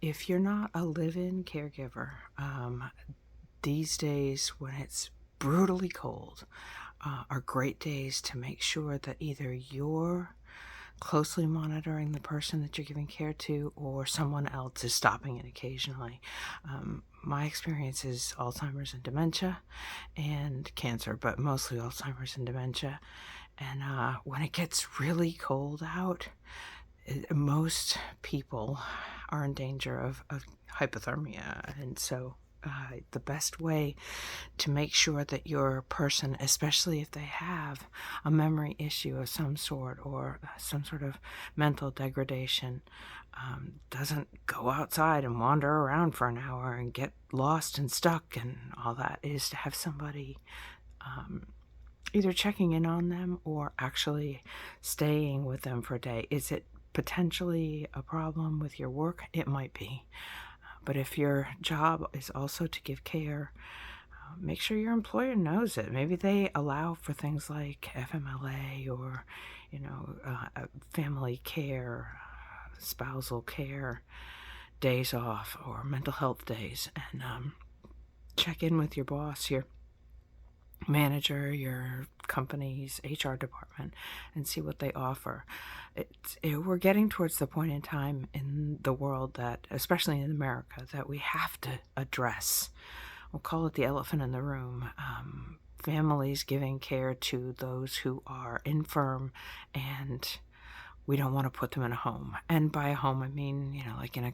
If you're not a live-in caregiver, these days when it's brutally cold, are great days to make sure that either you're closely monitoring the person that you're giving care to or someone else is stopping it occasionally. My experience is Alzheimer's and dementia and cancer, but mostly Alzheimer's and dementia. And when it gets really cold out, most people are in danger of hypothermia. And so the best way to make sure that your person, especially if they have a memory issue of some sort or some sort of mental degradation, doesn't go outside and wander around for an hour and get lost and stuck and all that, is to have somebody either checking in on them or actually staying with them for a day. Is it potentially a problem with your work? It might be. But if your job is also to give care, make sure your employer knows it. Maybe they allow for things like FMLA or, family care, spousal care, days off, or mental health days. And check in with your boss, your manager, your company's HR department, and see what they offer. We're getting towards the point in time in the world that, especially in America, that we have to address. We'll call it the elephant in the room. Families giving care to those who are infirm, and we don't want to put them in a home. And by a home, I mean, like in a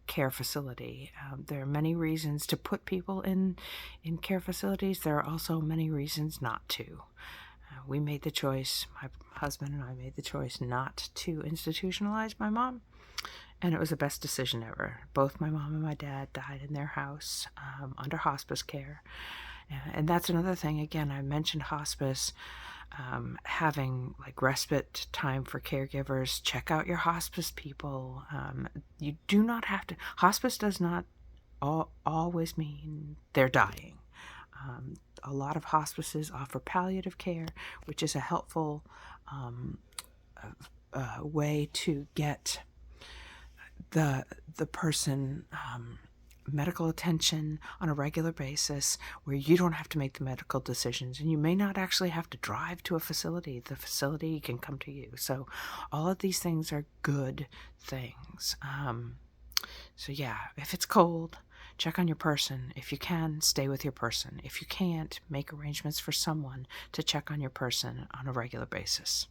care facility. There are many reasons to put people in care facilities. There are also many reasons not to. We made the choice, my husband and I made the choice not to institutionalize my mom, and it was the best decision ever. Both my mom and my dad died in their house under hospice care. And that's another thing. Again, I mentioned hospice. Having like respite time for caregivers. Check out your hospice people. You do not have to. Hospice does not always mean they're dying. A lot of hospices offer palliative care, which is a helpful way to get the person medical attention on a regular basis, where you don't have to make the medical decisions, and you may not actually have to drive to a facility. The facility can come to you. So all of these things are good things. So yeah, if it's cold, check on your person. If you can, stay with your person. If you can't, make arrangements for someone to check on your person on a regular basis.